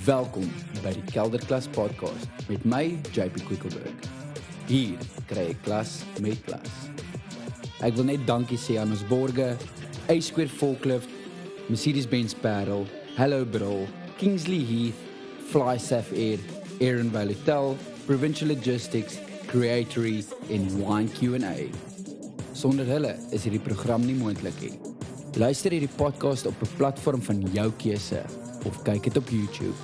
Welkom by die Kelder Klas Podcast met my, JP Quickelberge. Hier kry ek klas met klas. Ek wil net dankie sê aan ons borge, A-Square Forklift, Mercedes-Benz Parel, Hello Bril, Kingsley Heath, Fly Saf Air, Aaron Hotel, Provincial Logistics, Creatory en Wine Q&A. Sonder hulle is hierdie program nie moontlik nie. Luister hierdie podcast op 'n platform van jou keuse of kyk dit op YouTube.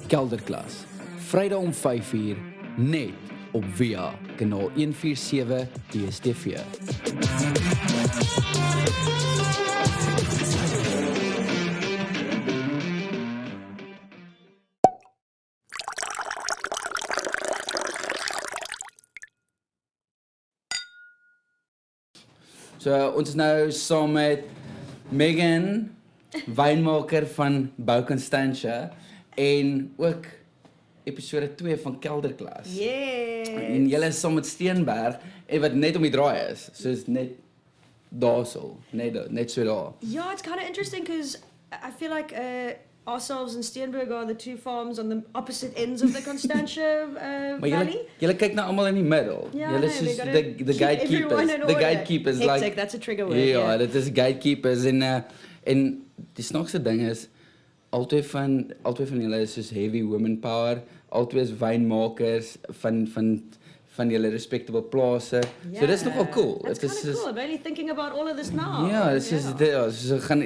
Kelderklas, Vrydag om 5:00, net op via kanaal 147 DStv. So, ons is nou saam met Megan, wynmaker van Beau Constantia en ook episode 2 van Kelder Klas. Yes. En julle is saam met Steenberg en wat net om die draai is. So is net daarso, net so daar. Yeah, it's kind of interesting because I feel like ourselves and Steenberg are the two farms on the opposite ends of the Constantia Maar Valley. julle kyk nou almal in die middel. Yeah, Julle no, we is gotta the keep gatekeepers. everyone in The order. gatekeepers Hectic, like that's a trigger word. ja, dit is gatekeepers en die snaakste ding is albei van julle is soos heavy women power, albei is wynmakers van julle respectable plase. So dis nogal cool. That's Dit kind of cool. I'm only thinking about all of this now. Ja, dis is so gaan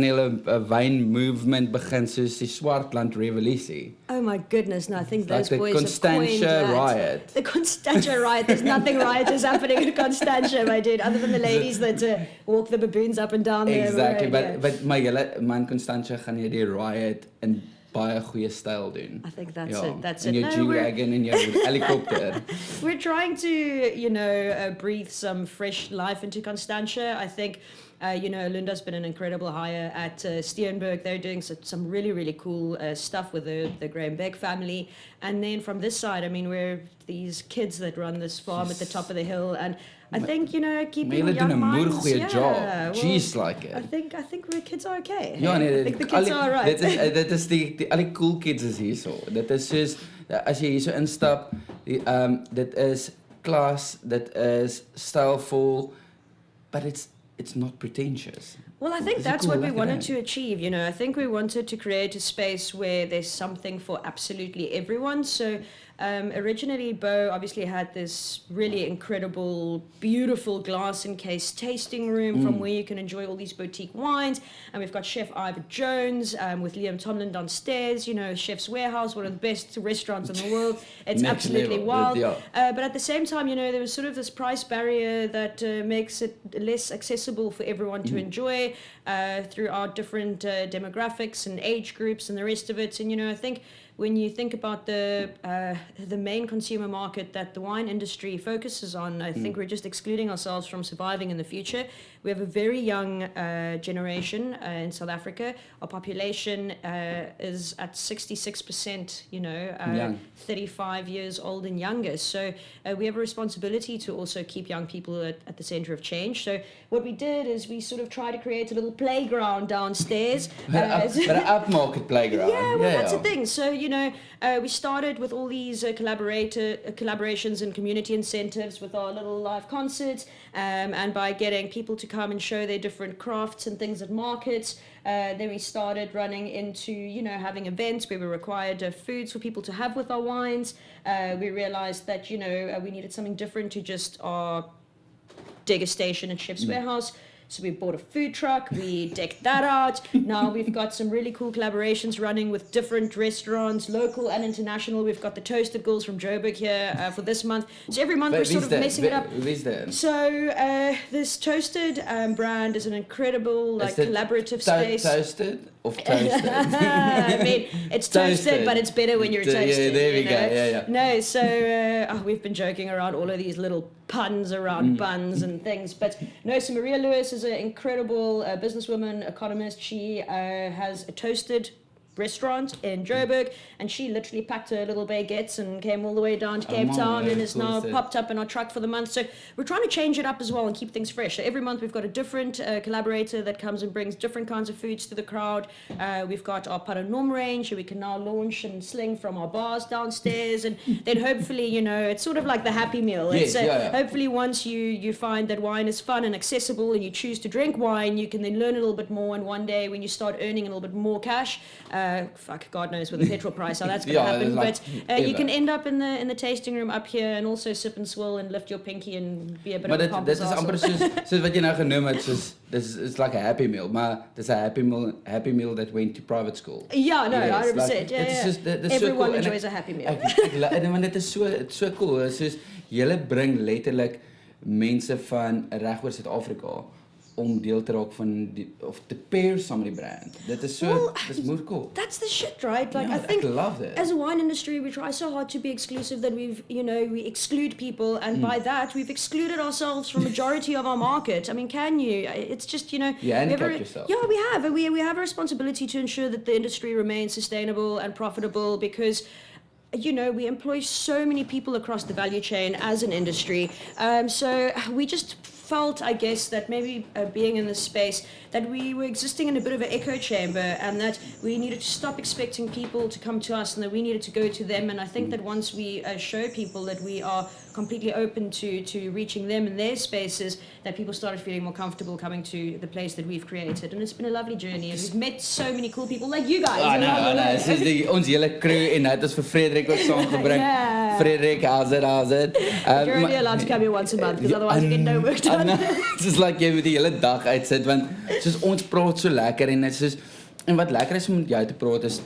julle 'n wyn movement begin soos die Swartland revolusie. Oh my goodness, no, I think those the boys have coined Constantia that. riot. The Constantia riot. There's nothing riotous happening in Constantia, my dude, other than the ladies that walk the baboons up and down there. Exactly, Right, but my julle man Constantia gaan jy die riot in baie goeie styl doen. I think that's Ja, it. That's in it. jou No, G-Wagon en jou helikopter. we're trying to, breathe some fresh life into Constantia. I think, Lunda's been an incredible hire at Steenberg. They're doing some really, really cool stuff with the Graham Beck family. And then from this side, I mean, we're these kids that run this farm at the top of the hill. And I think, keeping Maar julle doen young 'n moer minds, goeie job. well, Jeez, like it. I think the kids are okay. Ja, nee, I think the kids are right. Dit is die al die cool kids is hierso. Dit is soos as jy hierso instap, dit is klas, dit is stylvol, but it's not pretentious. Well, I think It's a that's cool what we lekker wanted ding. to achieve. I think we wanted to create a space where there's something for absolutely everyone. So originally, Beau obviously had this really incredible, beautiful glass encased tasting room from where you can enjoy all these boutique wines. And we've got Chef Ivor Jones with Liam Tomlin downstairs, Chef's Warehouse, one of the best restaurants in the world. It's Next absolutely level, wild. yeah. But at the same time, there was sort of this price barrier that makes it less accessible for everyone to enjoy through our different demographics and age groups and the rest of it. And, I think when you think about the main consumer market that the wine industry focuses on, I think we're just excluding ourselves from surviving in the future. We have a very young generation in South Africa. Our population is at 66%, Young. 35 years old and younger. So we have a responsibility to also keep young people at the center of change. So what we did is we sort of tried to create a little playground downstairs. But an upmarket playground. Yeah, well, that's the thing. So, we started with all these collaborations and community incentives with our little live concerts, and by getting people to come and show their different crafts and things at markets. Then we started running into, having events where we required foods for people to have with our wines. We realized that, we needed something different to just our degustation at Chef's Warehouse. So we bought a food truck, we decked that out. Now we've got some really cool collaborations running with different restaurants, local and international. We've got the Toasted Girls from Joburg here for this month. So every month we're sort of messing it up. Who's there? So this Toasted brand is an incredible collaborative space. Toasted or toasted? I mean, it's toasted, but it's better when you're toasted. Yeah, there we go. Yeah. No, so we've been joking around all of these little puns around buns and things. But no, so Maria Lewis is an incredible businesswoman, economist. She has a Toasted restaurant in Joburg, and she literally packed her little baguettes and came all the way down to Cape Town and is now popped up in our truck for the month. So we're trying to change it up as well and keep things fresh. So every month we've got a different collaborator that comes and brings different kinds of foods to the crowd. We've got our Paranorm range, we can now launch and sling from our bars downstairs, and then hopefully, it's sort of like the Happy Meal. Yes, Hopefully once you find that wine is fun and accessible and you choose to drink wine, you can then learn a little bit more, and one day when you start earning a little bit more cash, God knows with the petrol price how that's going to happen, but you can end up in the tasting room up here and also sip and swill and lift your pinky and be a bit of a dit is amper soos wat jy nou genoem het, soos it's like a Happy Meal, maar dis 'n happy meal that went to private school. Yeah, no, yes, 100%. Everyone enjoys a Happy Meal. Want dit is so cool. Dit is soos julle bring letterlik mense van reg oor Suid-Afrika om deel te raak van of te pair saam met die brand. Dit is dis moeilik cool. That's the shit, right? Like I think love it. As a wine industry, we try so hard to be exclusive that we exclude people, and by that we've excluded ourselves from majority of our market. I mean, can you? It's just you handicap yourself. Yeah, we have. We have a responsibility to ensure that the industry remains sustainable and profitable because we employ so many people across the value chain as an industry. So we just felt, I guess, that maybe being in this space, that we were existing in a bit of an echo chamber, and that we needed to stop expecting people to come to us and that we needed to go to them. And I think that once we show people that we are completely open to reaching them in their spaces, that people started feeling more comfortable coming to the place that we've created. And it's been a lovely journey, and we've met so many cool people like you guys. This is ons hele crew, en het is vir Frederik ook saamgebring. Frederik, how's it? You're only allowed to come here once a month, because otherwise you get no work done. Het is like jy moet die hele dag uitsit, want soos ons praat so lekker, en wat lekker is om met jou te praat is,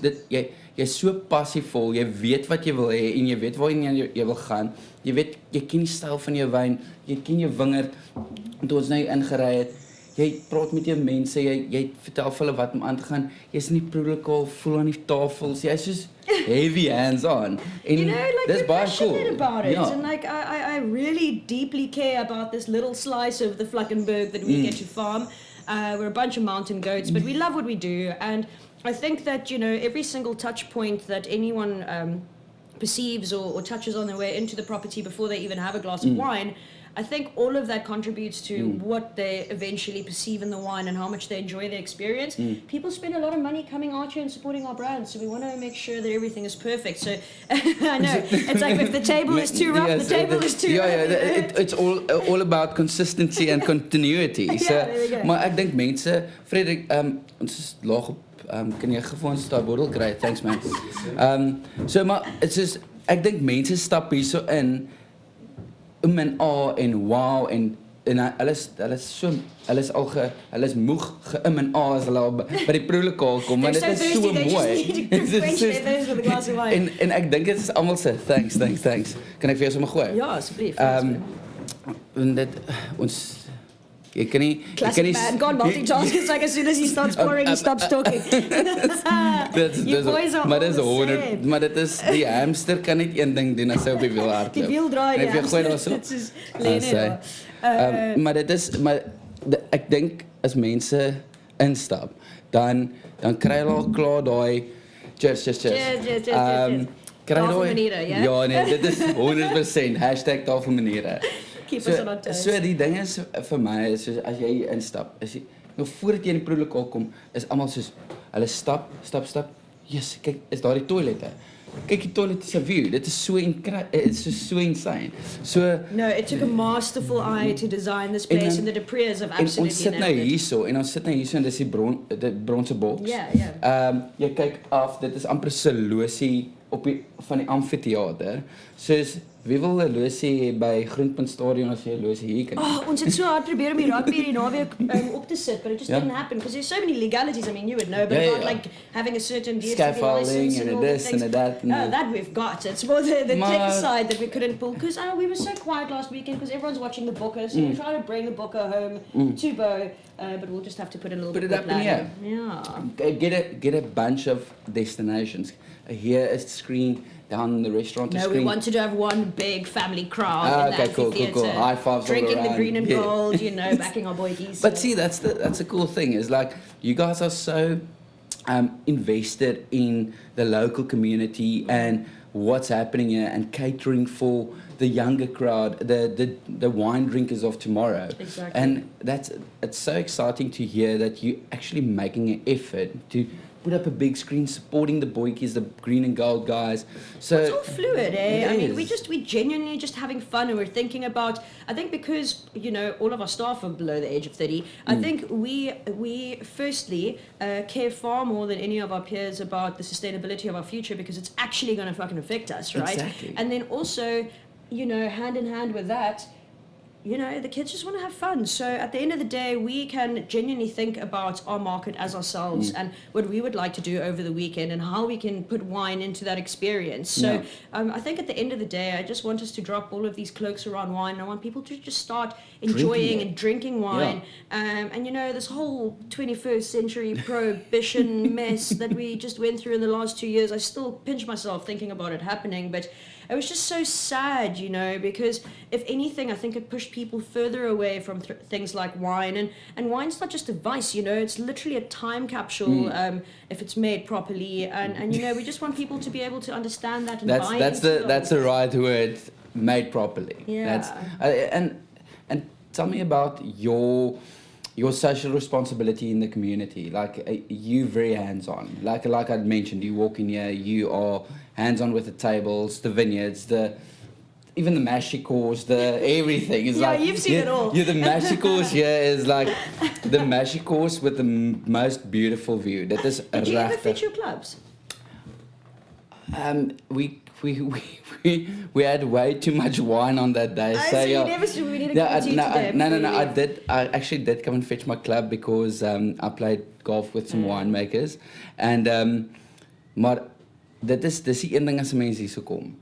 jy's so passievol, jy weet wat jy wil hê, en jy weet waarheen jy wil gaan, jy ken die styl van jou wyn, jy ken jou wingerd, en toe ons nou ingery het, jy praat met jou mense, jy vertel vir hulle wat om aan te gaan, jy's in die proedelokaal, voel aan die tafels, jy's soos heavy hands on, en dis baie cool. About it. And I really deeply care about this little slice of the Flackenberg that we get to farm. We're a bunch of mountain goats, but we love what we do, and I think that every single touch point that anyone perceives or touches on their way into the property before they even have a glass of wine, I think all of that contributes to what they eventually perceive in the wine and how much they enjoy the experience. People spend a lot of money coming out here and supporting our brand, so we want to make sure that everything is perfect. So I know it's like if the table is too rough, the table is too rough. It's all about consistency and continuity. Maar ek dink mense, Frederik, ons is laag op, kan jy vir ons daai bottel kry? Thanks man. Maar ek dink mense stap hierso in en en wow en hulle is moeg en as hulle by die proedelokaal kom, want dit is so mooi. En ek dink dit is almal se thanks. Kan ek vir jou sommer gooi? Ja, asseblief. En dit ons jy kan nie classic man, God multitask. It's like as soon as he starts pouring, he stops talking. Maar dit is die hamster kan net een ding doen as hy op die wiel hardloop. Die wiel draai, die hamster. Dit is maar dit is ek dink as mense instap, dan kry hulle al klaar daai cheers. Kry daai. Ja, nee, dit is 100% #tafelmaniere. So die ding is vir my is soos as jy instap, voordat jy in die proedelokaal kom, is almal soos hulle stap. Yes, kyk, is daar die toilette. Kyk die toilet se view. Dit is so so insane. So no, it took a masterful eye to design this place, and the Depreers have absolutely ons sit nou hierso en dis die bronse boks. Jy kyk af, dit is amper so losie van die amfitheater. Soos wie wil 'n losie by Groenpunt Stadion as jy 'n losie hier kan? Ons het so hard probeer om die rugby hierdie naweek op te sit, but it just didn't happen because there's so many legalities. I mean, you would know, but about like having a certain scaffolding and this and that. That we've got. It's more the tech side that we couldn't pull because we were so quiet last weekend because everyone's watching the Booker, so we try to bring the Booker home to Beau, but we'll just have to put in a little bit of planning. Get a bunch of destinations. Here is the screen. Down the restaurant. No, we wanted to have one big family crowd in the amphitheater. Cool. High fives drinking all around. The green and gold, backing our boy geese. But see, that's a cool thing. Is like you guys are so invested in the local community and what's happening here and catering for the younger crowd, the wine drinkers of tomorrow. Exactly. And it's so exciting to hear that you're actually making an effort to put up a big screen supporting the boykies, the green and gold guys. So it's all fluid, eh? I mean, is. we genuinely just having fun, and we're thinking about, I think because, all of our staff are below the age of 30, I think we firstly care far more than any of our peers about the sustainability of our future, because it's actually going to fucking affect us, right? Exactly. And then also, hand in hand with that, the kids just want to have fun. So at the end of the day, we can genuinely think about our market as ourselves and what we would like to do over the weekend and how we can put wine into that experience. So I think at the end of the day, I just want us to drop all of these cloaks around wine. I want people to just start enjoying and drinking wine. And this whole 21st century prohibition mess that we just went through in the last 2 years, I still pinch myself thinking about it happening. But it was just so sad, because if anything, I think it pushed people further away from things like wine. And wine's not just a vice, it's literally a time capsule if it's made properly. And we just want people to be able to understand that and buy into it. That's the right word, made properly. Yeah. And tell me about your social responsibility in the community. Like you very hands-on. Like I mentioned, you walk in here, you are hands-on with the tables, the vineyards, even the mashi course, the everything is like you've seen it all. Yeah, the mashi course here is like the mashi course with the most beautiful view. That is. Did you ever fit your clubs? We had way too much wine on that day. So you never said we need to come to you today. No. I actually did come and fetch my club because I played golf with some winemakers. And maar dit is die een ding as 'n mens hier so kom.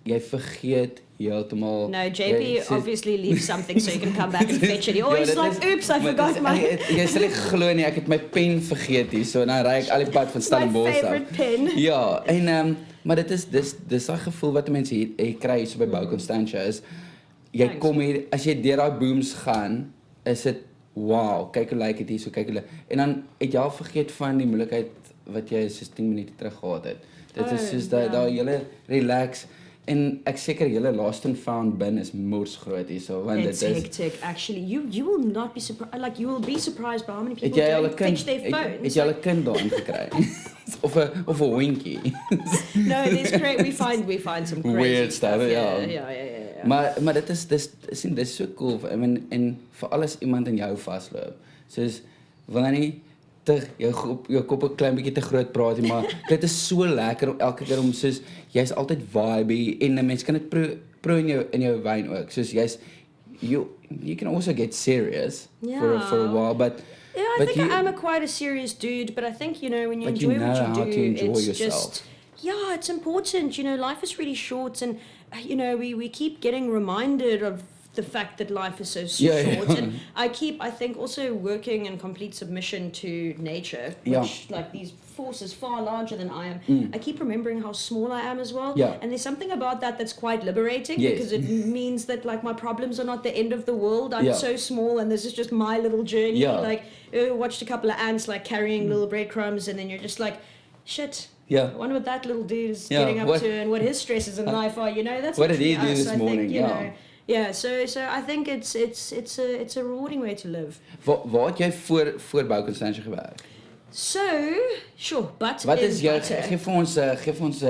Jy vergeet heeltemal. No, JP obviously leaves something so you can come back and fetch it. He always like, oops, I forgot my... Jy sal nie glo nie, ek het my pen vergeet hier, so nou ry ek al die pad van Stellenbosch af. My favorite pen. Ja, en maar dit is daai gevoel wat mense hier kry so by Beau Constantia is, jy kom hier, as jy deur daai booms gaan, is dit wow, kyk hoe lyk dit hier, so kyk hulle. En dan het jy al vergeet van die moeilikheid wat jy soos 10 minute terug gehad het. Dit is soos daai hele relax. En ek seker julle lost and found bin is moors groot hierso, want it's dit is hectic. Actually, you will not be surprised. Like, you will be surprised by how many people don't fetch their phones. Het jy al 'n kind daarin gekry? of 'n hondjie? No, there's great. We find some crazy weird stuff. Yeah. Maar dit is so cool. I mean, en vir alles iemand in jou vasloop. Soos wanneer nie jou kop 'n klein bietjie te groot praat nie, maar dit is so lekker om elke keer om soos jy's altyd vibe en 'n mens kan dit pro in jou wyn ook. Soos you can also get serious for a while, but I think I am quite a serious dude, but I think when you enjoy what you do, it's just it's important. Life is really short, and we keep getting reminded of the fact that life is so short. And I think also working in complete submission to nature, which like these forces far larger than I am. I keep remembering how small I am as well. And there's something about that that's quite liberating, because it means that like my problems are not the end of the world. I'm so small, and this is just my little journey. Like watched a couple of ants like carrying little breadcrumbs, and then you're just like, shit. I wonder what that little dude is getting up to, and what his stresses in life are. That's what did he do this morning? So I think it's a rewarding way to live. Waar het jy voor Beau Constantia gewerk? So, sure, but wat is jou geef ons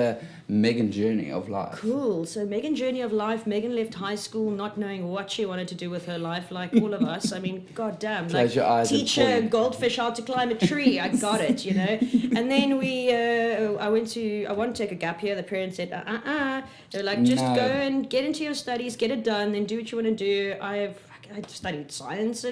Megan journey of life? Cool. So Megan journey of life. Megan left high school not knowing what she wanted to do with her life, like all of us. I mean, goddamn, like teach a goldfish how to climb a tree. I got it, And then I want to take a gap year. The parents said, They were like, just go and get into your studies, get it done, then do what you want to do. I studied science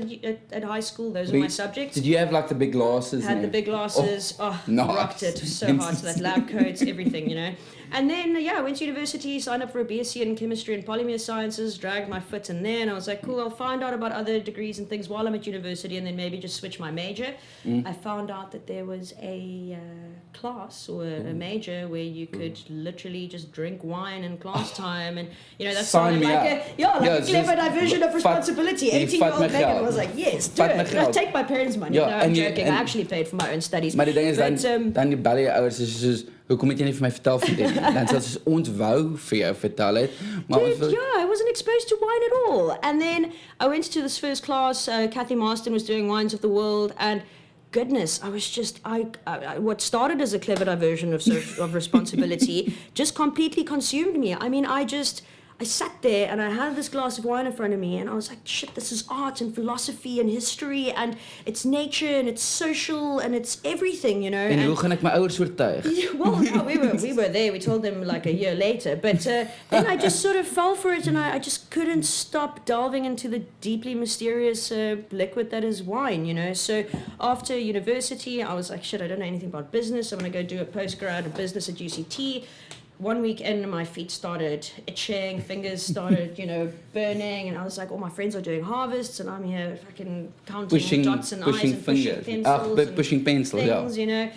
at high school. Those are my subjects. Did you have like the big glasses? Had the big glasses. Rocked it so hard. So that lab coats, everything, And then, I went to university, signed up for a BSc in chemistry and polymer sciences, dragged my foot in there, and I was like, cool, I'll find out about other degrees and things while I'm at university, and then maybe just switch my major. I found out that there was a class or a major where you could literally just drink wine in class time, and that's Sign me like up. a clever diversion of responsibility. 18-year-old Megan was like, yes, do it. I take my parents' money. Ja, no, I'm joking. I actually paid for my own studies. Maar die ding is But, dan die bel jy ouers is soos hoekom het jy nie vir my vertel van dit nie? Dan sê soos ons wou vir jou vertel het, maar ons wil I wasn't exposed to wine at all. And then I went to this first class. Kathy Marston was doing Wines of the World, and goodness, I was just what started as a clever diversion of responsibility just completely consumed me. I mean, I sat there and I had this glass of wine in front of me, and I was like, shit, this is art and philosophy and history, and it's nature and it's social and it's everything, En hoe gaan ek my ouers oortuig? Well, no, we were there. We told them like a year later. But then I just sort of fell for it, and I just couldn't stop delving into the deeply mysterious liquid that is wine, So after university, I was like, shit, I don't know anything about business. I'm going to go do a postgrad of business at UCT. 1 week in, my feet started itching, fingers started, burning, and I was like, all my friends are doing harvests, and I'm here fucking counting dots and eyes and pushing pencils pushing pencils, things,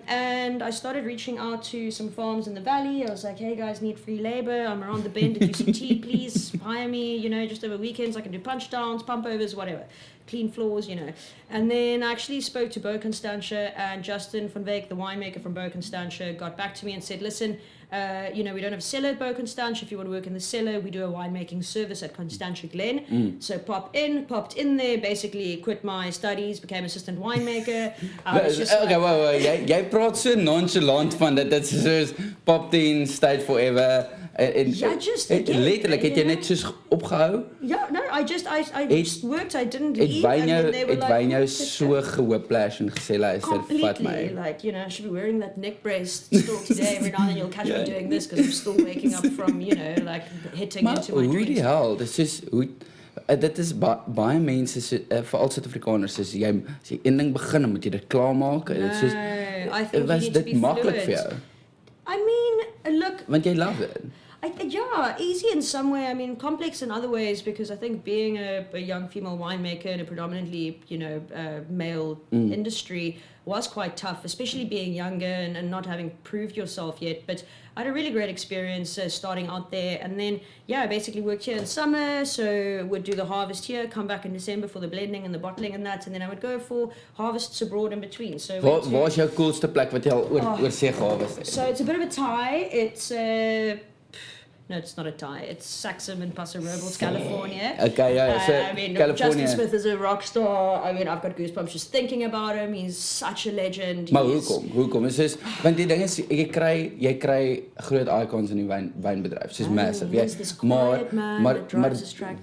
and I started reaching out to some farms in the valley. I was like, hey guys, need free labor. I'm around the bend at UCT, please hire me, just over weekends. I can do punch downs, pump overs, whatever. Clean floors, And then I actually spoke to Beau Constantia, and Justin van Wyk, the winemaker from Beau Constantia, got back to me and said, listen, we don't have a cellar at Beau Constantia. If you want to work in the cellar, we do a winemaking service at Constantia Glen. So popped in there, basically quit my studies, became assistant winemaker. Jy praat so nonchalant van dit is soos popped in, stayed forever. Letterlik het jy net soos opgehou? Yeah, no, I just worked, I didn't leave. Het wyn jou so gehoplash en gesê luister, vat my. Like, I should be wearing that neck brace still today. Every now and then you'll catch me doing this because I'm still waking up from, like hitting into my dreams. Maar hoe die hel, dit is hoe dit is baie mense veral Suid-Afrikaners as jy een ding begin, dan moet jy dit klaarmaak. Dit soos I think was dit maklik vir jou? I mean, look, want jy love it. Easy in some way. I mean, complex in other ways, because I think being a young female winemaker in a predominantly, male industry was quite tough, especially being younger and not having proved yourself yet. But I had a really great experience starting out there, and then I basically worked here in summer, so would do the harvest here, come back in December for the blending and the bottling and that, and then I would go for harvests abroad in between. So waar is jou coolste plek wat jy al oor see geharvest het? So it's a bit of a tie. It's no, it's not a tie. It's Saxum in Paso Robles, California. Okay, so I mean, California. Justin Smith is a rock star. I mean, I've got goosebumps just thinking about him. He's such a legend. Maar hoekom? Is soos, want die ding is, jy kry groot icons in die wynbedryf, soos massive. Maar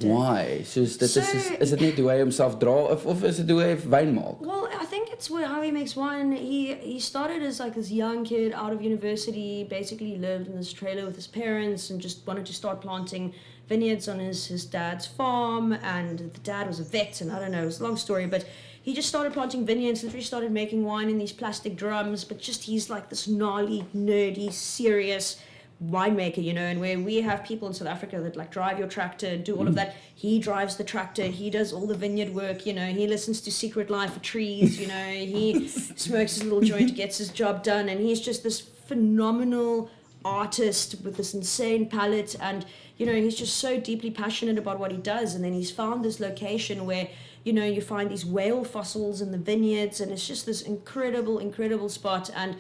why? Soos dit is dit net hoe hy homself dra of is dit hoe hy wyn maak? Well, I think it's how he makes wine. He started as like this young kid out of university, basically lived in this trailer with his parents and just wanted to start planting vineyards on his dad's farm, and the dad was a vet, and I don't know, it was a long story, but he just started planting vineyards, literally started making wine in these plastic drums, but just he's like this gnarly, nerdy, serious winemaker, and where we have people in South Africa that like drive your tractor and do all of that, he drives the tractor, he does all the vineyard work, he listens to Secret Life of Trees, he smokes his little joint, gets his job done, and he's just this phenomenal artist with this insane palette, and he's just so deeply passionate about what he does. And then he's found this location where you find these whale fossils in the vineyards, and it's just this incredible spot. And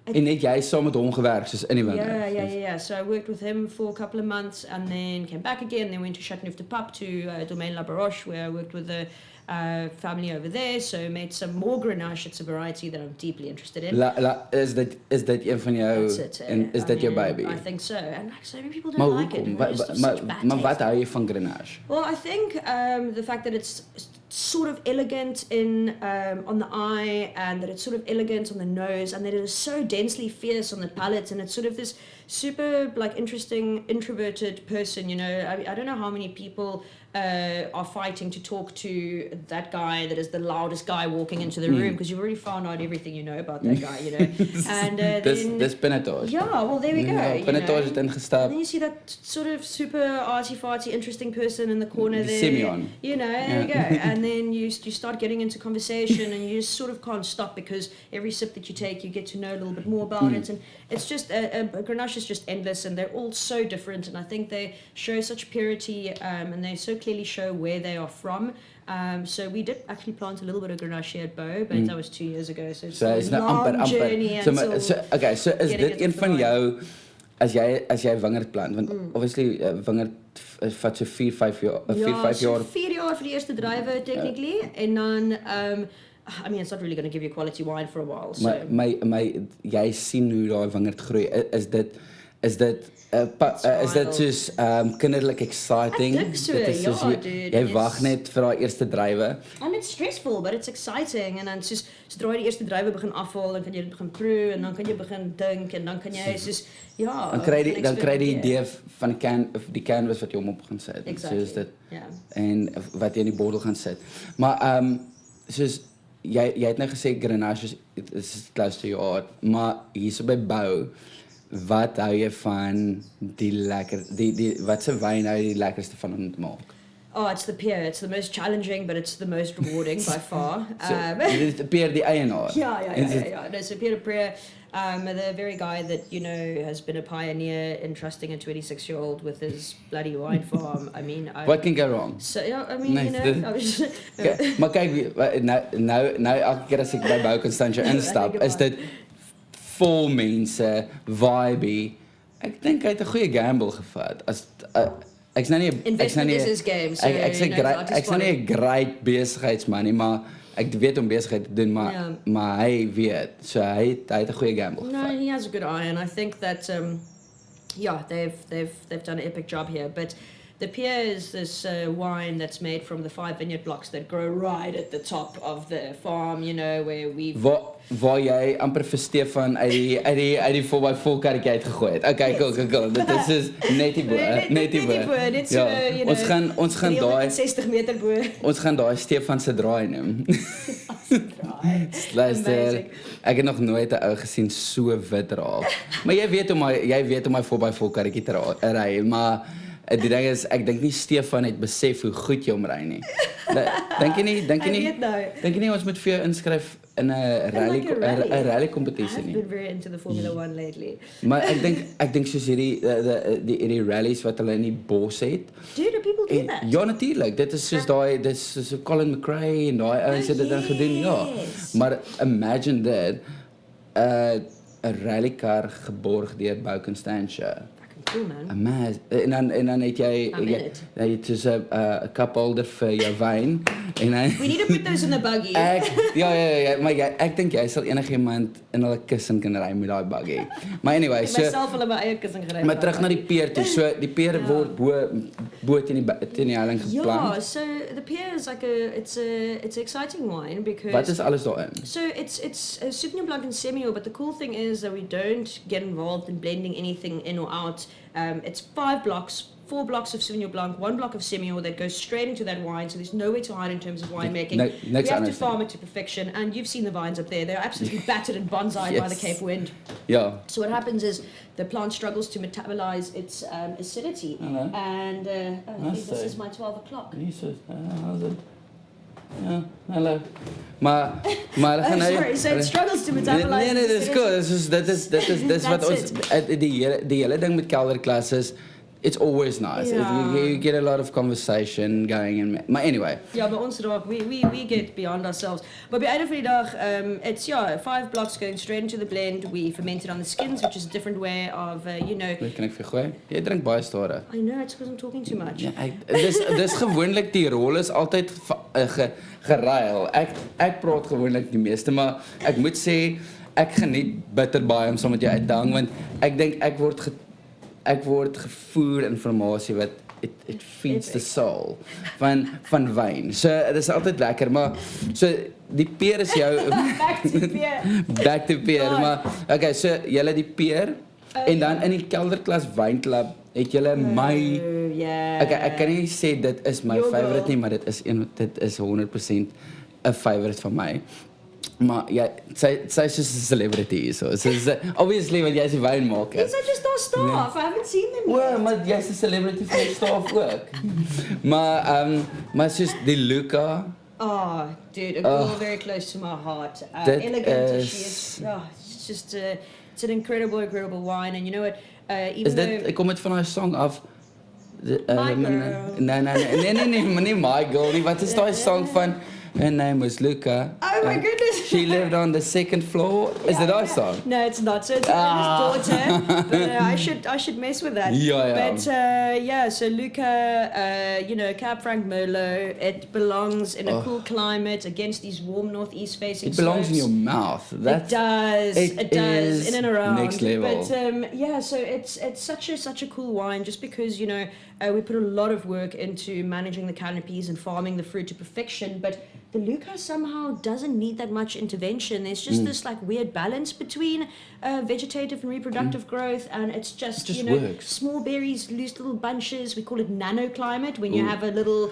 net jy saam met hom gewerk soos in die wingerd? Yeah. So I worked with him for a couple of months, and then came back again, then went to Châteauneuf-du-Pape to Domaine La Baroche, where I worked with the family over there, so made some more Grenache. It's a variety that I'm deeply interested in. Is dit een van jou? That's it, en is dit jou baby? I think so. And like so many people don't like it. Maar wat hou jy van Grenache? Well, I think the fact that it's sort of elegant on the eye, and that it's sort of elegant on the nose, and that it is so densely fierce on the palate, and it's sort of this super like interesting introverted person, I don't know how many people are fighting to talk to that guy that is the loudest guy walking into the room, because you've already found out everything you know about that guy, and Dis Pinatage. yeah, well there we go. Pinatage het ingestap. And then you see that sort of super arty-farty interesting person in the corner there. Simeon. There you go. And then you start getting into conversation, and you just sort of can't stop, because every sip that you take, you get to know a little bit more about it. And it's just, Grenache is just endless, and they're all so different. And I think they show such purity, and they so clearly show where they are from. So we did actually plant a little bit of Grenache here at Beau, but that was 2 years ago. So it's a long journey until So is dit een van jou, as jy wingerd plant, want obviously wingerd vat so 4-5 jaar. Ja, so 4 jaar vir die eerste druiwe technically, en dan I mean, it's not really going to give you quality wine for a while. So. Jy sien hoe daai wingerd groei. Is dit soos kinderlik exciting? Ek dink so, Dit is soos dude. Jy wag net vir daai eerste druiwe. And it's stressful, but it's exciting. En dan sodra jy die eerste druiwe begin afhaal, dan kan jy dit begin proe, en dan kan jy begin dink, en dan kan jy Dan kry die idee van die canvas wat jy op gaan sit. Exactly. Soos dit. En wat jy in die bottel gaan sit. Maar soos jy het nou gesê Grenache is close to your heart, maar hierso by Beau, wat hou jy van watse wyn hou jy die lekkerste van om te maak? Oh, it's the peer. It's the most challenging, but it's the most rewarding by far. Dit is die peer die eienaar. Yeah. No, so Peter Peer, the very guy that, has been a pioneer in trusting a 26-year-old with his bloody wine farm. I mean... What can go wrong? So, I mean, I was just... Maar kyk, nou elke keer as ek by Beau Constantia instap, is dit vol mense, vibey. Ek dink hy het 'n goeie gamble gevat. Ek's nou nie nie 'n great besigheidsman nie, maar ek weet om besigheid te doen, maar hy weet. So hy het 'n goeie gamble gevat. No, he has a good eye, and I think that they've done an epic job here. But the Pierre is this wine that's made from the 5 vineyard blocks that grow right at the top of the farm, where we've... Waar jy amper vir Stefan uit die 4x4 karretjie uitgegooi het. Okay, cool. Dit is dus net die bo. Dit so, ons gaan daai 60 meter bo. Ons gaan daai Stefan se draai neem. Luister, ek het nog nooit 'n ou gesien so wit raak. Maar jy weet hoe my 4x4 karretjie te ry, maar die ding is, ek dink nie Stefan het besef hoe goed jy hom ry nie. Dink jy nie ons moet vir jou inskryf in 'n rally kompetisie nie? I've been very into the Formula 1 lately. Maar ek dink soos die rallies wat hulle in die bos het. Dude, do people do that? Ja, natuurlik. Dit is soos Colin McRae en daai ouens het dit dan gedoen, ja. Maar imagine that 'n rallykar geborg deur Beau Constantia. Cool, man. Amazing. En dan het jy het soos 'n cup holder vir jou wyn. We need to put those in the buggy. Ja, maar ek dink jy sal enigiemand in hulle kussing kan ry met daai buggy. Maar anyway, so myself hulle my eie kussing gery. Maar terug na die peer toe. So die peer word bo teen die helling geplant. Yeah, so the peer is like it's an exciting wine because Wat is alles daarin? So it's Sauvignon Blanc and Semillon, but the cool thing is that we don't get involved in blending anything in or out. It's 5 blocks, 4 blocks of Sauvignon Blanc, 1 block of Semillon that goes straight into that wine, so there's nowhere to hide in terms of winemaking. We have to farm it to perfection, and you've seen the vines up there. They're absolutely battered and bonsai by the Cape wind. Yeah. So what happens is the plant struggles to metabolize its acidity. Hello. And this is my 12 o'clock. Jesus, how's it? Ja, hallo. Maar sorry, so it struggles to metabolize. Nee, dis goed. Dis wat ons die hele ding met Kelder Klas is. It's always nice. Yeah. You get a lot of conversation going. Maar anyway. Ja, by ons raak we get beyond ourselves. But by the end of the dag, it's 5 blocks going straight into the blend. We ferment it on the skins, which is a different way of Wat kan ek vir gooi? Jy drink baie stare. I know, it's because I'm talking too much. Ja, dis gewoonlik die rol is altyd geruil. Ek praat gewoonlik die meeste, maar ek moet sê ek geniet bitter baie om saam met jou uit te hang, want ek dink ek word gevoer informasie wat it feeds the soul van wyn. So dit is altyd lekker, maar so die peer is jou back to peer, maar okay, so julle die peer en dan in die Kelderklas wynklub het julle my okay, ek kan nie sê dit is my favorite nie, maar dit is 100% 'n favorite van my. Maar ja, sy is just a celebrity, so obviously want jy's 'n wynmaker. He's just our staff. I haven't seen them yet. Well, maar jy's 'n celebrity vir die staff ook. maar soos die Luca. Oh, dude, a girl very close to my heart. Elegant as she is. Oh, it's just it's an incredible wine, and you know what? Even though Ek kom dit van haar song af. My girl. Nee, my girl. Nie, wat is daai song van? Her name was Luca. Oh my goodness. She lived on the second floor. Is that our song? No, it's not. So it's his daughter. But I should mess with that. Yeah. But so Luca, Cab Franc Merlot, it belongs in a cool climate against these warm northeast facing slopes. It belongs in your mouth. It does. It does. In and around. Next level. But so it's such a cool wine just because, we put a lot of work into managing the canopies and farming the fruit to perfection, but the Luca somehow doesn't need that much intervention. There's just this like weird balance between vegetative and reproductive growth, and it just works. Small berries, loose little bunches. We call it nanoclimate when you have a little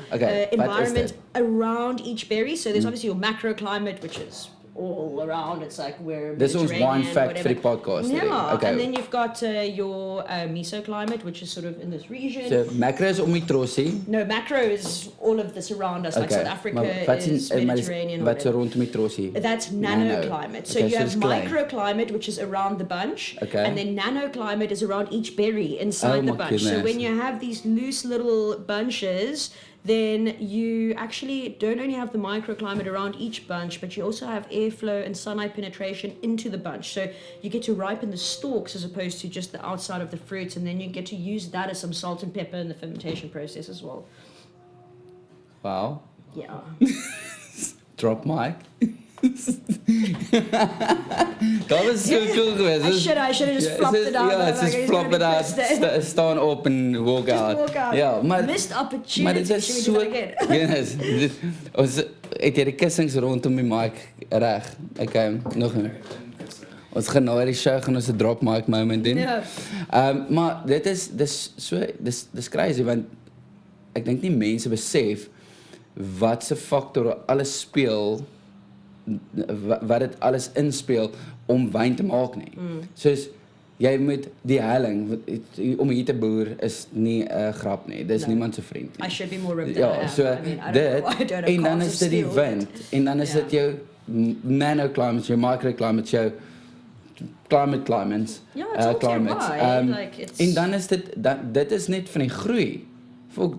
environment around each berry. So there's obviously your macroclimate, which is all around. It's like we're This one's wine fact for the podcast. Yeah, and then you've got your mesoclimate, which is sort of in this region. So macro is om die trossie. No, macro is all of this around us, like South Africa is Mediterranean. Wat so rondom die trossie? That's nanoclimate. So you have microclimate, which is around the bunch, and then nanoclimate is around each berry inside the bunch. So when you have these loose little bunches, then you actually don't only have the microclimate around each bunch, but you also have airflow and sunlight penetration into the bunch. So you get to ripen the stalks as opposed to just the outside of the fruits, and then you get to use that as some salt and pepper in the fermentation process as well. Wow. Yeah. Drop mic. Dat was so cool geweest. I should have just flopped it out. Ja, just flop it out. Staan op en walk out. Ja, maar missed opportunity. Maar dit is so yes. Ons het hierdie kussings rondom die mic reg. Okay, nog een. Ons gaan nou hierdie show gaan ons 'n drop mic moment doen. Ja. Maar dit is crazy want ek dink nie mense besef wat se faktore alles speel wat dit alles inspel om wyn te maak nie. Soos jy moet die helling om hier te boer is nie 'n grap nie. Dis niemand se vriend nie. I should be more ripped than I am. So dit en dan is dit die wind en dan is dit jou nanoclimates, jou microclimates, jou climates. Ja, it's en dan is dit is net van die groei.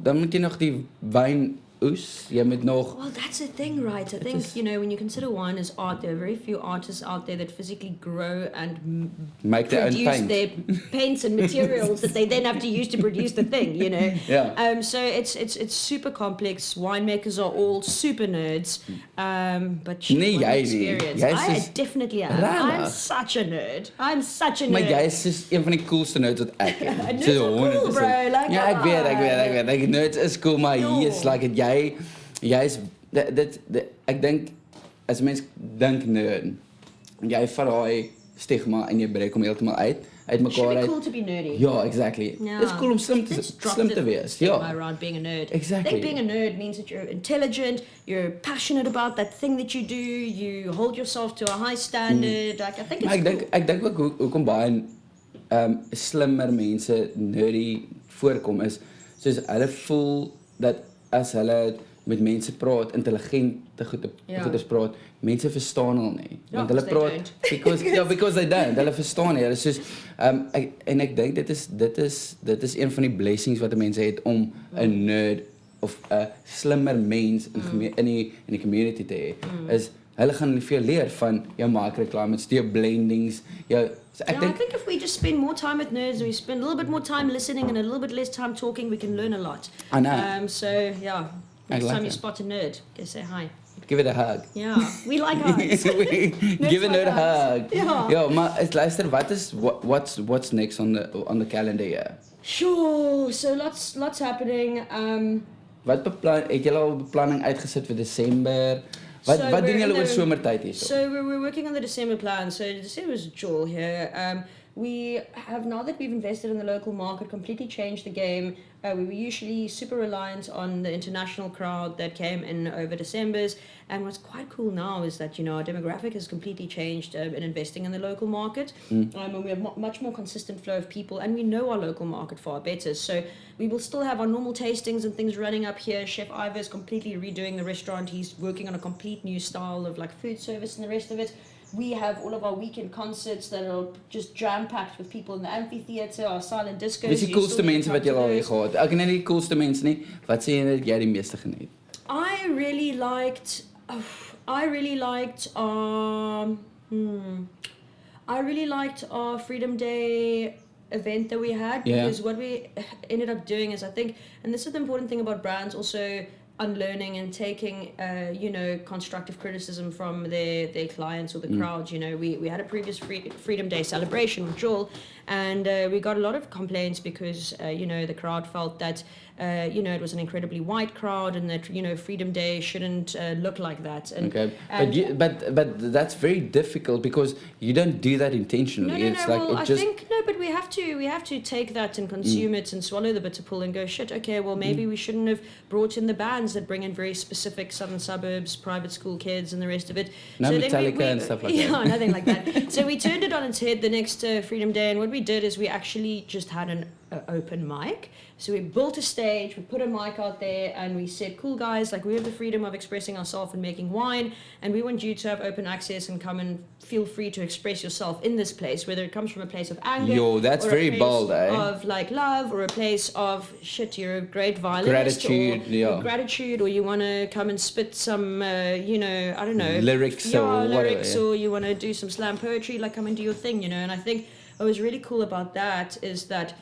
Dan moet jy nog die wyn oes, jy moet nog. Well, that's the thing, right? I think, when you consider wine as art, there are very few artists out there that physically grow and make their own paint. Their paints and materials that they then have to use to produce the thing, Yeah. So it's super complex. Winemakers are all super nerds. But experience. I definitely am. I'm such a nerd. Maar jy is just een van die coolste nerds wat ek ken. Nerds are cool, bro. Like, ja, ek weet. Like, nerds is cool, maar hier is like jy is ek dink as mens dink nerd, jy vat daai stigma en jy breek hom heeltemal uit mekaar uit. Should be cool to be nerdy. Ja, exactly. Yeah. It's cool om slim te wees. Ja. Around being a nerd. Exactly. I think being a nerd means that you're intelligent, you're passionate about that thing that you do, you hold yourself to a high standard. Like, I think it's cool. Ek dink ook hoekom baie slimmer mense nerdy voorkom is soos hulle voel dat as hulle met mense praat, intelligente goeders praat, mense verstaan hulle nie. Want hulle praat because they don't. Hulle verstaan nie. Hulle soos en ek dink dit is een van die blessings wat mense het om 'n nerd of 'n slimmer mens in die community te hê. Is hulle gaan veel leer van jou microclimates, jou blendings, jou I think if we just spend more time with nerds, we spend a little bit more time listening and a little bit less time talking, we can learn a lot. I know. So, yeah, next time you spot a nerd, go say hi. Give it a hug. Yeah, we like hugs. Giving it a hug. Yeah. Ja, maar luister, what's next on the calendar here? Sure. So lots happening. Het julle al beplanning uitgesit vir Desember? Wat doen julle oor somertyd hierso? So we're working on the December plan. So December's jewel here. We have, now that we've invested in the local market, completely changed the game. We were usually super reliant on the international crowd that came in over December's. And what's quite cool now is that, our demographic has completely changed in investing in the local market. And we have much more consistent flow of people, and we know our local market far better. So we will still have our normal tastings and things running up here. Chef Ivo is completely redoing the restaurant. He's working on a complete new style of food service and the rest of it. We have all of our weekend concerts that are just jam-packed with people in the amphitheater, our silent discos. Wie is die coolste mense wat jy al gehad? Ek net die coolste mense nie. Wat sê jy dat jy die meeste geniet? I really liked our Freedom Day event that we had, because what we ended up doing is, I think, and this is the important thing about brands also, unlearning and taking constructive criticism from their clients or the crowd. We had a previous Freedom Day celebration with Joel, and we got a lot of complaints because the crowd felt that it was an incredibly white crowd, and that Freedom Day shouldn't look like that. And, okay, but that's very difficult because you don't do that intentionally. But we have to take that and consume it and swallow the bitter pill and go, shit, okay, well maybe we shouldn't have brought in the bands that bring in very specific southern suburbs, private school kids and the rest of it. No Metallica and stuff like that. Yeah, nothing like that. So we turned it on its head the next Freedom Day, and what we did is we actually just had an open mic. So we built a stage, we put a mic out there, and we said, cool guys, we have the freedom of expressing ourselves and making wine, and we want you to have open access and come and feel free to express yourself in this place, whether it comes from a place of anger, that's or very a place bold, of love, or a place of shit, you're a great violinist, gratitude, or you want to come and spit some, I don't know, lyrics or you want to do some slam poetry, come and do your thing, And I think what was really cool about that is that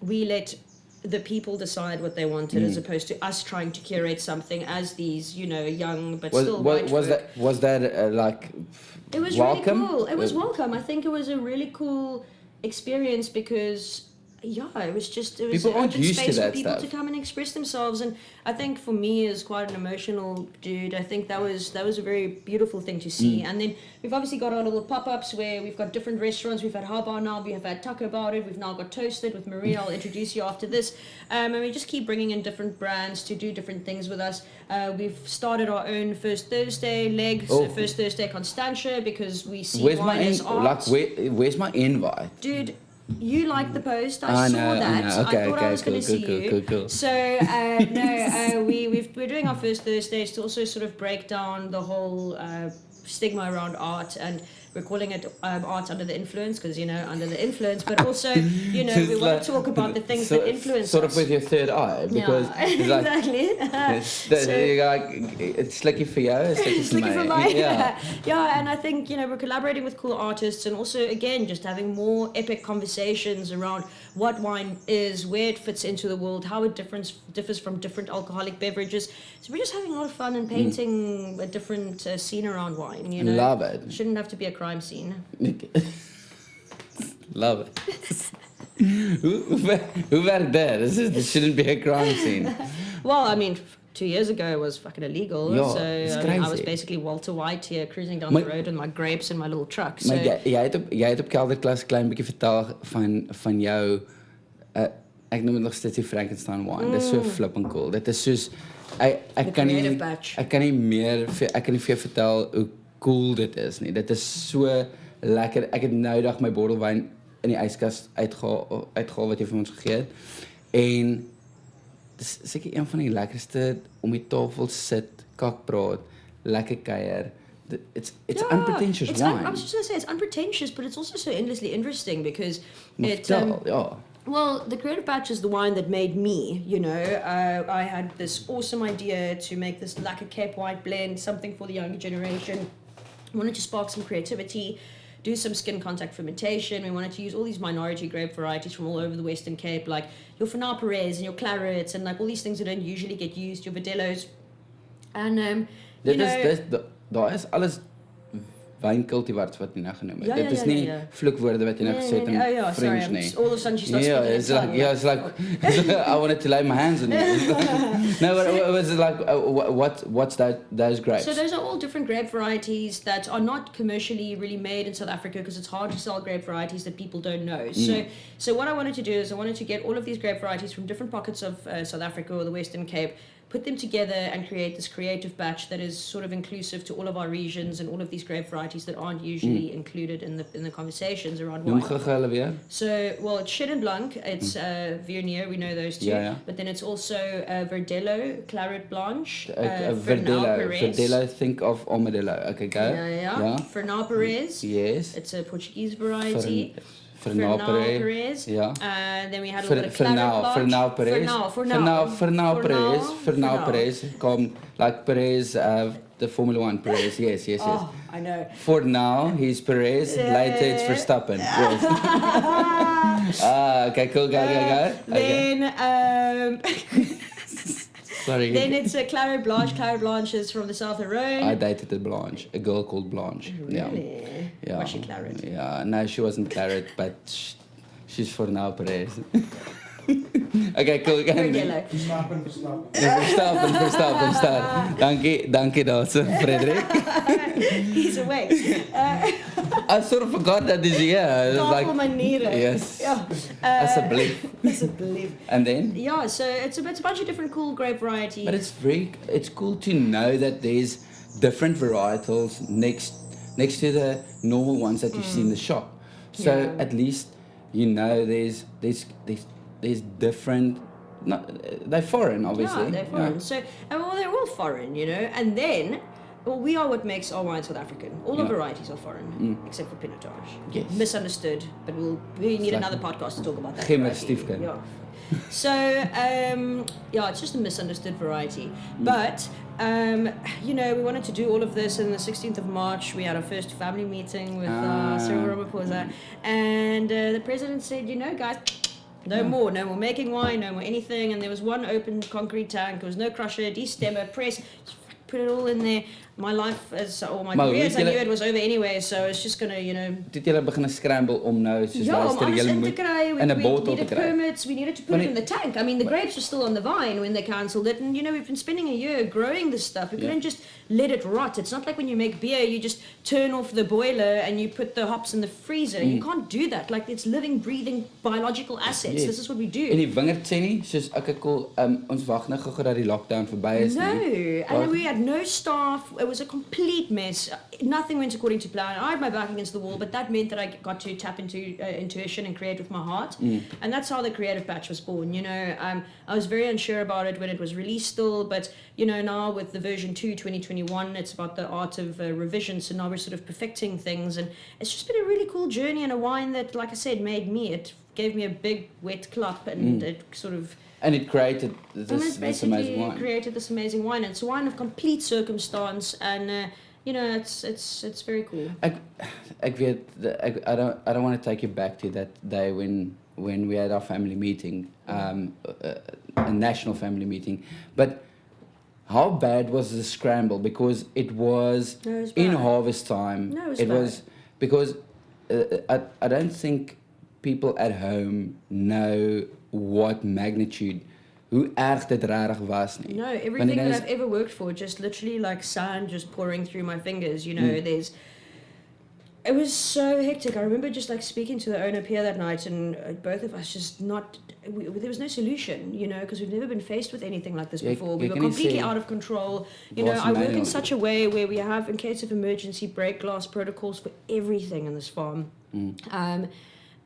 we let the people decide what they wanted, as opposed to us trying to curate something as these, young but still white folk. Was that it was welcome? Really cool. It was welcome. I think it was a really cool experience because it was people an aren't open used space to that for people stuff. to come and express themselves, and I think for me as quite an emotional dude, I think that was a very beautiful thing to see. And then we've obviously got our little pop-ups where we've got different restaurants. We've had Harbar now, we have had Taco About It, we've now got Toasted with Maria. I'll introduce you after this, and we just keep bringing in different brands to do different things with us. We've started our own First Thursday leg, so First Thursday Constantia, because we see wine as art. Where's my invite? Dude, you liked the post. I saw that. Okay, I thought I was going to see you. Cool. So we're doing our First Thursdays to also sort of break down the whole stigma around art, and we're calling it art under the influence because under the influence, but also we want to talk about the things that influence sort us. of with your third eye, because exactly. It's lucky for you, it's lucky for me. Yeah, and I think we're collaborating with cool artists, and also again just having more epic conversations around what wine is, where it fits into the world, how it differs from different alcoholic beverages. So we're just having a lot of fun and painting a different scene around wine. Love it. It shouldn't have to be a crime scene. Love it. Who werkt there? This shouldn't be a crime scene. Well, I mean, 2 years ago it was fucking illegal. Ja, so I was basically Walter White here cruising down the road with my grapes and my little truck. So. Maar jy het op Kelder Klas klein bietjie vertel van jou ek noem dit nog steeds die Frankenstein wine. Dit is so flipping cool. Dit is soos ek kan nie vir jou vertel hoe cool dit is nie. Dit is so lekker. Ek het nou dag my bottel wyn in die yskas uitgehaal wat jy vir ons gegee het. En dis seker een van die lekkerste om die tafel sit, kak praat, lekker kuier. It's unpretentious wine. I was just going to say, it's unpretentious, but it's also so endlessly interesting because well, the Creative Batch is the wine that made me, I had this awesome idea to make this lacquer cape white blend, something for the younger generation. I wanted to spark some creativity, do some skin contact fermentation. We wanted to use all these minority grape varieties from all over the Western Cape, like your Fernand Perez and your Clarets and all these things that don't usually get used, your Videllos. And daar is alles wynkultivars wat jy nou genoem het. Dit is nie vloekwoorde wat jy nou gesê het in French nie. All of a sudden she starts speaking in tongue. It's like I wanted to lay my hands on you. No, but it was like what's those grapes? So those are all different grape varieties that are not commercially really made in South Africa because it's hard to sell grape varieties that people don't know. So what I wanted to do is I wanted to get all of these grape varieties from different pockets of South Africa or the Western Cape, put them together and create this creative batch that is sort of inclusive to all of our regions and all of these grape varieties that aren't usually included in the conversations around wine. So, well, it's Chenin Blanc, it's Viognier, we know those two, but then it's also Verdelho, Claret Blanche, Verdelho, think of Armadillo. Okay, go. Fernão Perez. Yes. It's a Portuguese variety. Fernão Perez. Then we had a little bit of Claret Blanche. Fernão Perez. Come like Perez, the Formula 1 Perez. Yes. Oh, I know. For now, he's Perez. Later, it's Verstappen. Yes. Okay, cool. Go. Then, sorry. Then it's a Claret Blanche. Claret Blanche is from the south of Rhone. I dated a Blanche, a girl called Blanche. Really? Yeah. Was she Claret? Yeah, no, she wasn't Claret, but she's for now Perez. Okay, cool. Verstappen. Dankie daarso, Frederik. He's awake. I sort of forgot that this year. Yes. Asseblief. And then? Yeah, so it's a bunch of different cool grape varieties. But it's cool to know that there's different varietals next to the normal ones that you see in the shop. So at least you know there's different. They're foreign, obviously. Yeah, they're foreign. Yeah. So, well, they're all foreign, you know. And then, well, we are what makes our wine South African. All the varieties are foreign, except for Pinotage. Yes. Misunderstood, but we need another podcast to talk about that. Yeah. So, it's just a misunderstood variety. But, you know, we wanted to do all of this on the 16th of March. We had our first family meeting with Cyril Ramaphosa. And the president said, you know, guys, no more making wine, no more anything. And there was one open concrete tank. There was no crusher, destemmer, press. Just put it all in there. My life my career as I knew it was over anyway, so it's just gonna, you know. Dit julle begin scramble om nou soos luister julle moet in 'n bottel te kry. Permits, we needed to put it in the tank. I mean, the grapes were still on the vine when they cancelled it, and you know, we've been spending a year growing this stuff. We couldn't just let it rot. It's not like when you make beer, you just turn off the boiler and you put the hops in the freezer. You can't do that. Like, it's living, breathing, biological assets. Yes. This is what we do. En die wingerd sê nie soos ons wag nou gou dat die lockdown verby is nie. No, and we had no staff. It was a complete mess. Nothing went according to plan. I had my back against the wall, but that meant that I got to tap into intuition and create with my heart. And that's how the creative batch was born. You know, I was very unsure about it when it was released still, but you know, now with the version 2 2021, it's about the art of revision. So now we're sort of perfecting things, and it's just been a really cool journey, and a wine that, like I said, it gave me a big wet clap, and it sort of. And it created this amazing wine. Created this amazing wine. And it's a wine of complete circumstance, and you know, it's very cool. I don't want to take you back to that day when we had our family meeting, a national family meeting, but how bad was the scramble? Because it was in harvest time. No, it was because I don't think people at home know what magnitude, hoe erg dit regtig was nie. No, everything that I've ever worked for, just literally like sand just pouring through my fingers, you know, it was so hectic. I remember just like speaking to the owner Pierre that night, and both of us just there was no solution, you know, because we've never been faced with anything like this before. We were completely out of control. You know, I work in such a way where we have, in case of emergency, break glass protocols for everything in this farm.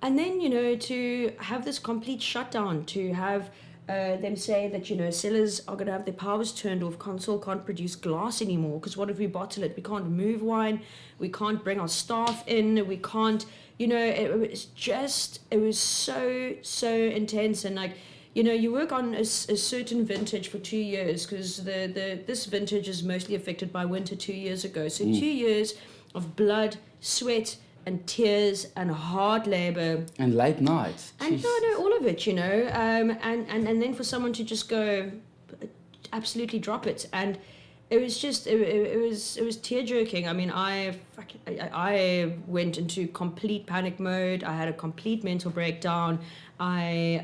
And then, you know, to have this complete shutdown, to have them say that, you know, sellers are going to have their powers turned off, Consol can't produce glass anymore, because what if we bottle it? We can't move wine, we can't bring our staff in, we can't, you know, it was so intense. And like, you know, you work on a certain vintage for 2 years, because this vintage is mostly affected by winter 2 years ago. So 2 years of blood, sweat, and tears and hard labor and late nights and all of it, you know, and then for someone to just go absolutely drop it, and it was just it was tear jerking. I mean, I went into complete panic mode. I had a complete mental breakdown. I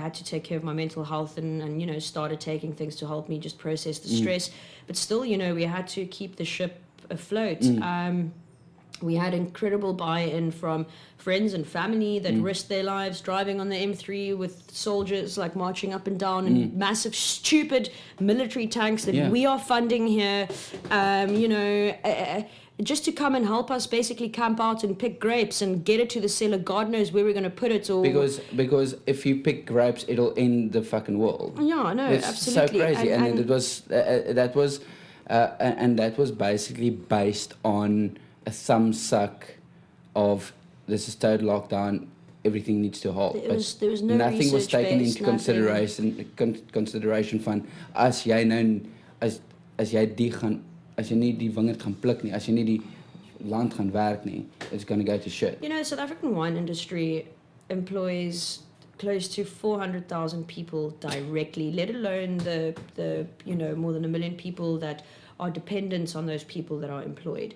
had to take care of my mental health and started taking things to help me just process the stress. But still, we had to keep the ship afloat. We had incredible buy-in from friends and family that risked their lives driving on the M3 with soldiers like marching up and down in massive, stupid military tanks that we are funding here. Just to come and help us basically camp out and pick grapes and get it to the cellar. God knows where we're going to put it. Or because if you pick grapes, it'll end the fucking world. Yeah, no, it's absolutely. So crazy, and it was that was basically based on a thumb suck of this is total lockdown. Everything needs to halt. There was no nothing was taken based, into consideration van as jy nou as jy die gaan as jy nie die wingerd gaan pluk nie, as jy nie die land gaan werk nie, it's going to go to shit. South African wine industry employs close to 400,000 people directly, let alone the more than 1 million people that are dependent on those people that are employed.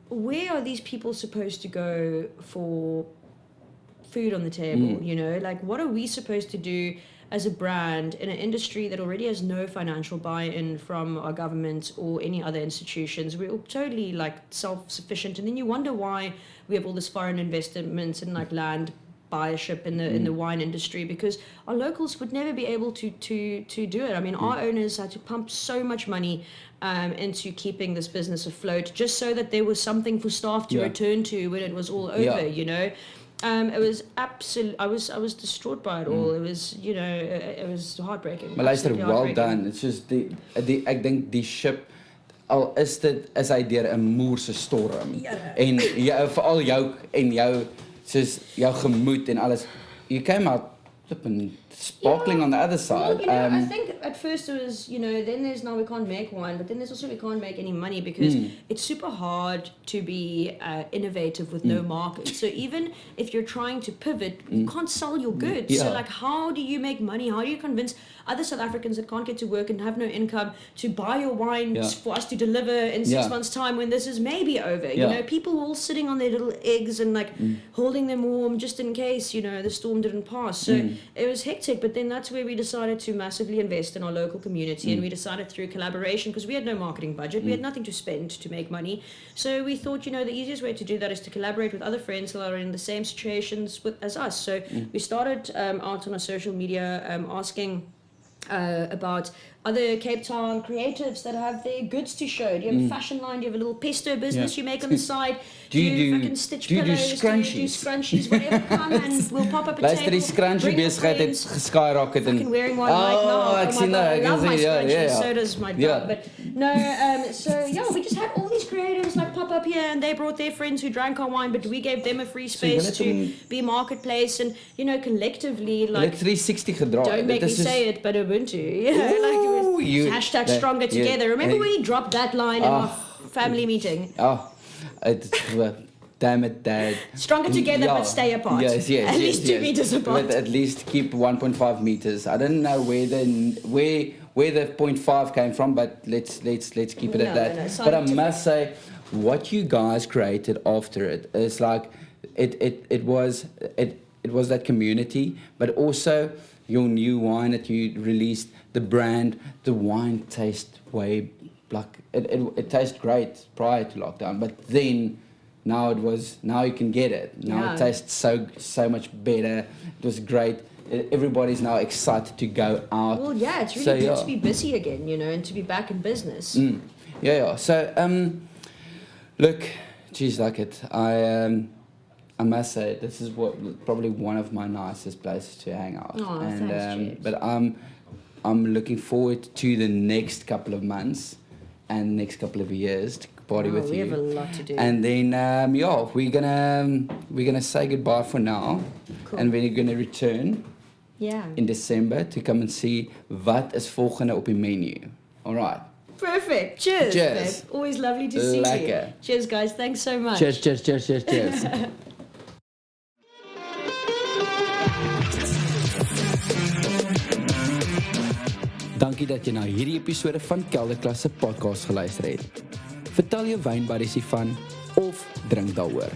Where are these people supposed to go for food on the table? What are we supposed to do as a brand in an industry that already has no financial buy-in from our government or any other institutions? We're totally self-sufficient, and then you wonder why we have all this foreign investments in land buyership in the wine industry, because our locals would never be able to do it. I mean, our owners had to pump so much money into keeping this business afloat, just so that there was something for staff to return to when it was all over. It was absolute. I was distraught by it all. It was it was heartbreaking. Maar luister, well done. It's just ek dink die ship, al is hy deur 'n moerse storm. En veral jou soos jou gemoed en alles. You came out flipping sparkling on the other side. Well, I think at first it was, then there's now we can't make wine, but then there's also we can't make any money because it's super hard to be innovative with no market. So even if you're trying to pivot, you can't sell your goods. So how do you make money? How do you convince other South Africans that can't get to work and have no income to buy your wine for us to deliver in 6 months' time when this is maybe over? People all sitting on their little eggs and holding them warm just in case, the storm didn't pass. So it was hectic, but then that's where we decided to massively invest in our local community, and we decided through collaboration, because we had no marketing budget, we had nothing to spend to make money. So we thought, the easiest way to do that is to collaborate with other friends that are in the same situations as us. So we started out on our social media asking about other Cape Town creatives that have their goods to show. Do you have a fashion line? Do you have a little pesto business you make on the side? Do you fucking stitch do pillows? scrunchies? Do you do scrunchies? Whatever, come and we'll pop up a Luister, table. die scrunchie besigheid het geskyrocket en fucking wearing one right now. ek sien I dat, love my scrunchies, so does my dog. But no, we just had all these creatives pop up here, and they brought their friends who drank our wine, but we gave them a free space to be marketplace, and collectively It's 360 gedraai. Don't make me say it, but Ubuntu. Hashtag stronger together. Remember when he dropped that line in our family meeting? Damn it, Dad. Stronger together, but stay apart. Yes. At least 2 meters apart. But at least keep 1.5 meters. I don't know where the 0.5 came from, but let's keep it at that. No, but I must say, what you guys created after it is it was that community, but also your new wine that you released, the brand, the wine tastes way it tastes great prior to lockdown, but then now you can get it. Now it tastes so much better. It was great. Everybody's now excited to go out. Well, it's really good to be busy again, and to be back in business. So, look, geez, I must say, this is probably one of my nicest places to hang out. Oh, thanks, but I'm looking forward to the next couple of months and next couple of years to party with you. We have a lot to do. And then we're gonna say goodbye for now. Cool. And we're gonna return in December to come and see wat is volgende op die menu. All right. Perfect. Cheers. Babe. Always lovely to see you. Cheers, guys. Thanks so much. Cheers. Dankie dat jy na hierdie episode van Kelder Klas Podcast geluister het. Vertel jou wynbuddies hiervan of drink daaroor.